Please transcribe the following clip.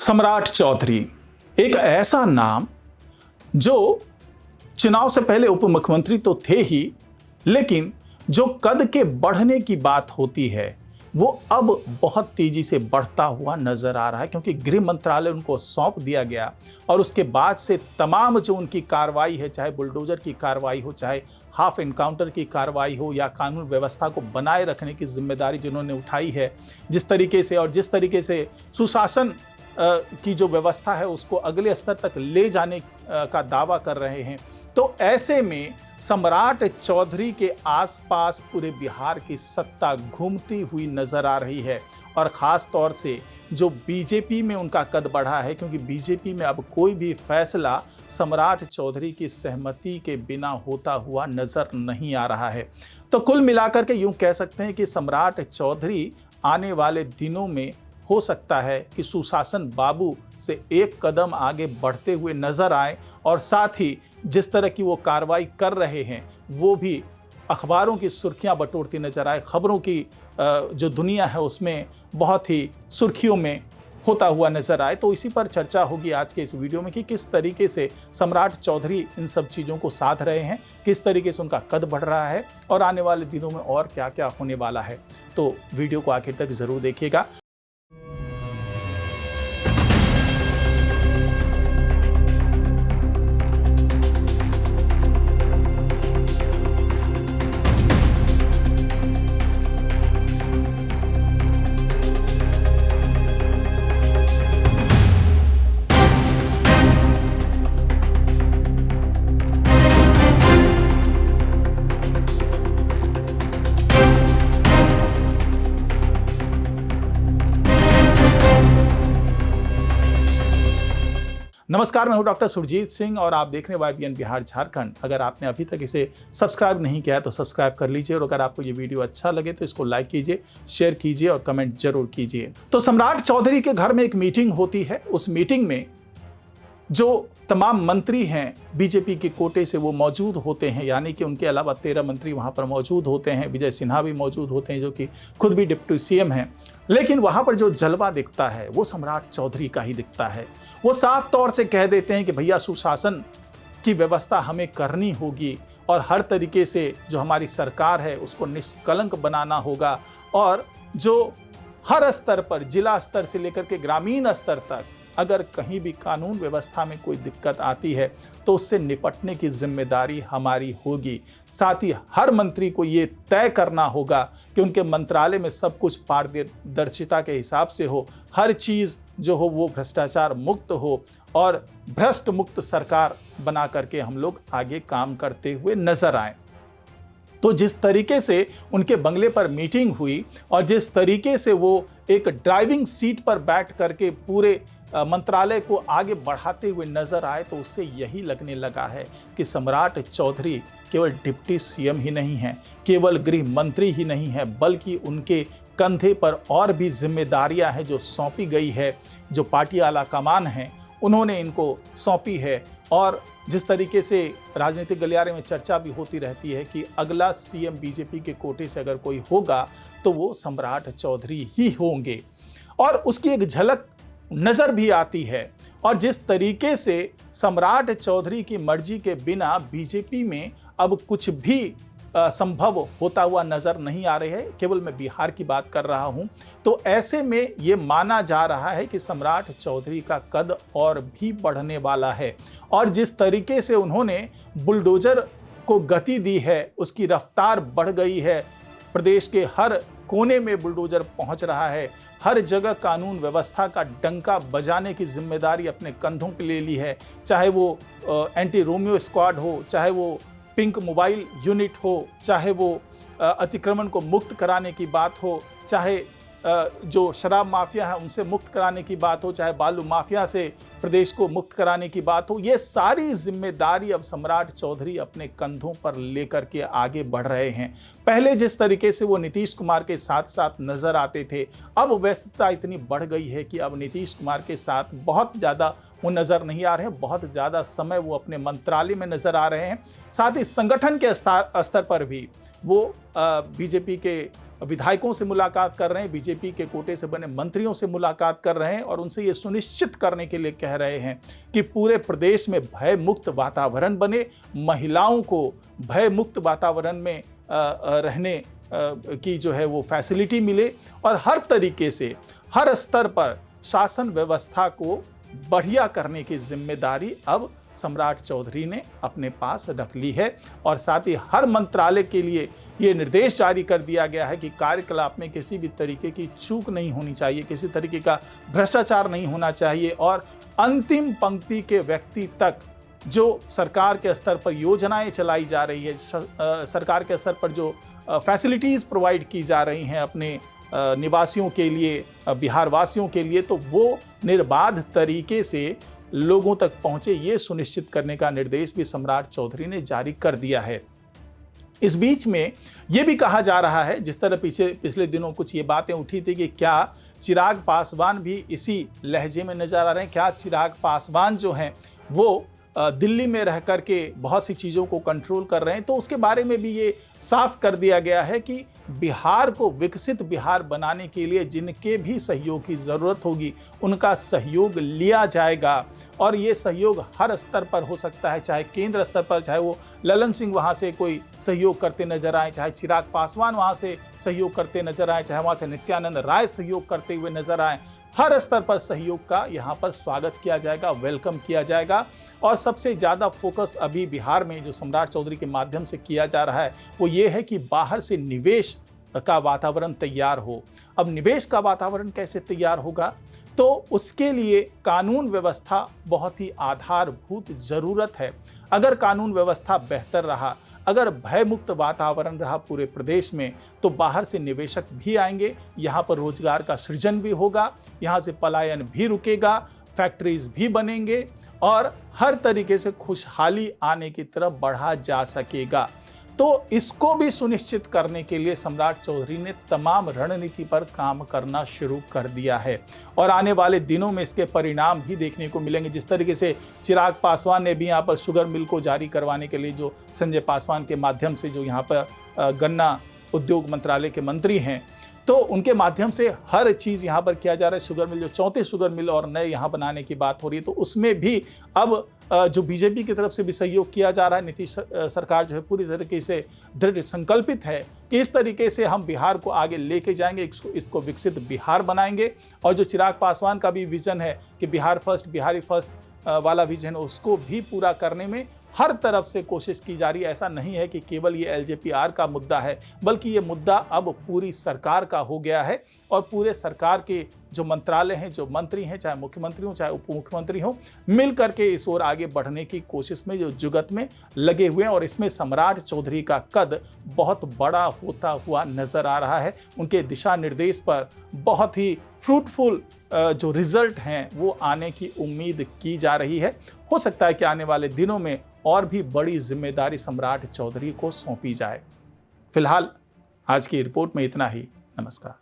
सम्राट चौधरी एक ऐसा नाम जो चुनाव से पहले उप मुख्यमंत्री तो थे ही, लेकिन जो कद के बढ़ने की बात होती है वो अब बहुत तेजी से बढ़ता हुआ नजर आ रहा है, क्योंकि गृह मंत्रालय उनको सौंप दिया गया और उसके बाद से तमाम जो उनकी कार्रवाई है, चाहे बुलडोजर की कार्रवाई हो, चाहे हाफ एनकाउंटर की कार्रवाई हो, या कानून व्यवस्था को बनाए रखने की जिम्मेदारी जिन्होंने उठाई है, जिस तरीके से सुशासन की जो व्यवस्था है उसको अगले स्तर तक ले जाने का दावा कर रहे हैं, तो ऐसे में सम्राट चौधरी के आसपास पूरे बिहार की सत्ता घूमती हुई नजर आ रही है। और ख़ास तौर से जो बीजेपी में उनका कद बढ़ा है, क्योंकि बीजेपी में अब कोई भी फैसला सम्राट चौधरी की सहमति के बिना होता हुआ नज़र नहीं आ रहा है। तो कुल मिलाकर के यूँ कह सकते हैं कि सम्राट चौधरी आने वाले दिनों में हो सकता है कि सुशासन बाबू से एक कदम आगे बढ़ते हुए नजर आए, और साथ ही जिस तरह की वो कार्रवाई कर रहे हैं वो भी अखबारों की सुर्खियां बटोरती नजर आए, खबरों की जो दुनिया है उसमें बहुत ही सुर्खियों में होता हुआ नजर आए। तो इसी पर चर्चा होगी आज के इस वीडियो में कि किस तरीके से सम्राट चौधरी इन सब चीज़ों को साध रहे हैं, किस तरीके से उनका कद बढ़ रहा है और आने वाले दिनों में और क्या क्या होने वाला है। तो वीडियो को आखिर तक ज़रूर देखिएगा। नमस्कार, मैं हूं डॉक्टर सुरजीत सिंह और आप देख रहे हैं YBN बिहार झारखंड। अगर आपने अभी तक इसे सब्सक्राइब नहीं किया है तो सब्सक्राइब कर लीजिए, और अगर आपको ये वीडियो अच्छा लगे तो इसको लाइक कीजिए, शेयर कीजिए और कमेंट जरूर कीजिए। तो सम्राट चौधरी के घर में एक मीटिंग होती है। उस मीटिंग में जो तमाम मंत्री हैं बीजेपी के कोटे से वो मौजूद होते हैं, यानी कि उनके अलावा 13 मंत्री वहाँ पर मौजूद होते हैं। विजय सिन्हा भी मौजूद होते हैं जो कि खुद भी डिप्टी CM हैं, लेकिन वहाँ पर जो जलवा दिखता है वो सम्राट चौधरी का ही दिखता है। वो साफ तौर से कह देते हैं कि भैया सुशासन की व्यवस्था हमें करनी होगी और हर तरीके से जो हमारी सरकार है उसको निष्कलंक बनाना होगा, और जो हर स्तर पर, जिला स्तर से लेकर के ग्रामीण स्तर तक, अगर कहीं भी कानून व्यवस्था में कोई दिक्कत आती है तो उससे निपटने की जिम्मेदारी हमारी होगी। साथ ही हर मंत्री को ये तय करना होगा कि उनके मंत्रालय में सब कुछ पारदर्शिता के हिसाब से हो, हर चीज़ जो हो वो भ्रष्टाचार मुक्त हो और भ्रष्ट मुक्त सरकार बना करके हम लोग आगे काम करते हुए नजर आए। तो जिस तरीके से उनके बंगले पर मीटिंग हुई और जिस तरीके से वो एक ड्राइविंग सीट पर बैठ करके पूरे मंत्रालय को आगे बढ़ाते हुए नजर आए, तो उससे यही लगने लगा है कि सम्राट चौधरी केवल डिप्टी CM ही नहीं हैं, केवल गृह मंत्री ही नहीं है, बल्कि उनके कंधे पर और भी जिम्मेदारियां हैं जो सौंपी गई है। जो पार्टी आला कमान हैं उन्होंने इनको सौंपी है, और जिस तरीके से राजनीतिक गलियारे में चर्चा भी होती रहती है कि अगला CM बीजेपी के कोटे से अगर कोई होगा तो वो सम्राट चौधरी ही होंगे, और उसकी एक झलक नज़र भी आती है। और जिस तरीके से सम्राट चौधरी की मर्जी के बिना बीजेपी में अब कुछ भी संभव होता हुआ नज़र नहीं आ रही है, केवल मैं बिहार की बात कर रहा हूं, तो ऐसे में ये माना जा रहा है कि सम्राट चौधरी का कद और भी बढ़ने वाला है। और जिस तरीके से उन्होंने बुलडोजर को गति दी है, उसकी रफ्तार बढ़ गई है, प्रदेश के हर कोने में बुलडोजर पहुंच रहा है, हर जगह कानून व्यवस्था का डंका बजाने की जिम्मेदारी अपने कंधों पे ले ली है। चाहे वो एंटी रोमियो स्क्वाड हो, चाहे वो पिंक मोबाइल यूनिट हो, चाहे वो अतिक्रमण को मुक्त कराने की बात हो, चाहे जो शराब माफिया है उनसे मुक्त कराने की बात हो, चाहे बालू माफिया से प्रदेश को मुक्त कराने की बात हो, ये सारी जिम्मेदारी अब सम्राट चौधरी अपने कंधों पर लेकर के आगे बढ़ रहे हैं। पहले जिस तरीके से वो नीतीश कुमार के साथ साथ नजर आते थे, अब व्यस्तता इतनी बढ़ गई है कि अब नीतीश कुमार के साथ बहुत ज़्यादा वो नज़र नहीं आ रहे हैं, बहुत ज़्यादा समय वो अपने मंत्रालय में नज़र आ रहे हैं। साथ ही संगठन के स्तर पर भी वो बीजेपी के विधायकों से मुलाकात कर रहे हैं, बीजेपी के कोटे से बने मंत्रियों से मुलाकात कर रहे हैं और उनसे ये सुनिश्चित करने के लिए कह रहे हैं कि पूरे प्रदेश में भय मुक्त वातावरण बने, महिलाओं को भय मुक्त वातावरण में रहने की जो है वो फैसिलिटी मिले और हर तरीके से हर स्तर पर शासन व्यवस्था को बढ़िया करने की जिम्मेदारी अब सम्राट चौधरी ने अपने पास रख ली है। और साथ ही हर मंत्रालय के लिए ये निर्देश जारी कर दिया गया है कि कार्यकलाप में किसी भी तरीके की चूक नहीं होनी चाहिए, किसी तरीके का भ्रष्टाचार नहीं होना चाहिए और अंतिम पंक्ति के व्यक्ति तक जो सरकार के स्तर पर योजनाएं चलाई जा रही है, सरकार के स्तर पर जो फैसिलिटीज़ प्रोवाइड की जा रही हैं अपने निवासियों के लिए, बिहार वासियों के लिए, तो वो निर्बाध तरीके से लोगों तक पहुंचे, ये सुनिश्चित करने का निर्देश भी सम्राट चौधरी ने जारी कर दिया है। इस बीच में ये भी कहा जा रहा है, जिस तरह पिछले दिनों कुछ ये बातें उठी थी कि क्या चिराग पासवान भी इसी लहजे में नजर आ रहे हैं, क्या चिराग पासवान जो हैं वो दिल्ली में रह कर के बहुत सी चीज़ों को कंट्रोल कर रहे हैं, तो उसके बारे में भी ये साफ कर दिया गया है कि बिहार को विकसित बिहार बनाने के लिए जिनके भी सहयोग की ज़रूरत होगी उनका सहयोग लिया जाएगा और ये सहयोग हर स्तर पर हो सकता है, चाहे केंद्र स्तर पर, चाहे वो ललन सिंह वहाँ से कोई सहयोग करते नजर आए, चाहे चिराग पासवान वहाँ से सहयोग करते नजर आए, चाहे वहाँ से नित्यानंद राय सहयोग करते हुए नजर आए, हर स्तर पर सहयोग का यहाँ पर स्वागत किया जाएगा, वेलकम किया जाएगा। और सबसे ज़्यादा फोकस अभी बिहार में जो सम्राट चौधरी के माध्यम से किया जा रहा है वो ये है कि बाहर से निवेश का वातावरण तैयार हो। अब निवेश का वातावरण कैसे तैयार होगा, तो उसके लिए कानून व्यवस्था बहुत ही आधारभूत ज़रूरत है। अगर कानून व्यवस्था बेहतर रहा, अगर भयमुक्त वातावरण रहा पूरे प्रदेश में, तो बाहर से निवेशक भी आएंगे, यहाँ पर रोजगार का सृजन भी होगा, यहाँ से पलायन भी रुकेगा, फैक्ट्रीज भी बनेंगे और हर तरीके से खुशहाली आने की तरफ बढ़ा जा सकेगा। तो इसको भी सुनिश्चित करने के लिए सम्राट चौधरी ने तमाम रणनीति पर काम करना शुरू कर दिया है और आने वाले दिनों में इसके परिणाम भी देखने को मिलेंगे। जिस तरीके से चिराग पासवान ने भी यहाँ पर शुगर मिल को जारी करवाने के लिए जो संजय पासवान के माध्यम से जो यहाँ पर गन्ना उद्योग मंत्रालय के मंत्री हैं, तो उनके माध्यम से हर चीज़ यहाँ पर किया जा रहा है। शुगर मिल, जो 34 शुगर मिल और नए यहाँ बनाने की बात हो रही है, तो उसमें भी अब जो बीजेपी की तरफ से भी सहयोग किया जा रहा है। नीतीश सरकार जो है पूरी तरीके से दृढ़ संकल्पित है कि इस तरीके से हम बिहार को आगे लेके जाएंगे, इसको विकसित बिहार बनाएंगे। और जो चिराग पासवान का भी विजन है कि बिहार फर्स्ट, बिहारी फर्स्ट वाला विजन, उसको भी पूरा करने में हर तरफ से कोशिश की जा रही है। ऐसा नहीं है कि केवल ये एलजेपीआर का मुद्दा है, बल्कि ये मुद्दा अब पूरी सरकार का हो गया है और पूरे सरकार के जो मंत्रालय हैं, जो मंत्री हैं, चाहे मुख्यमंत्री हों चाहे उप मुख्यमंत्री हों, मिल करके इस ओर आगे बढ़ने की कोशिश में जो जुगत में लगे हुए हैं। और इसमें सम्राट चौधरी का कद बहुत बड़ा होता हुआ नजर आ रहा है। उनके दिशा निर्देश पर बहुत ही फ्रूटफुल जो रिजल्ट हैं वो आने की उम्मीद की जा रही है। हो सकता है कि आने वाले दिनों में और भी बड़ी जिम्मेदारी सम्राट चौधरी को सौंपी जाए। फिलहाल आज की रिपोर्ट में इतना ही। नमस्कार।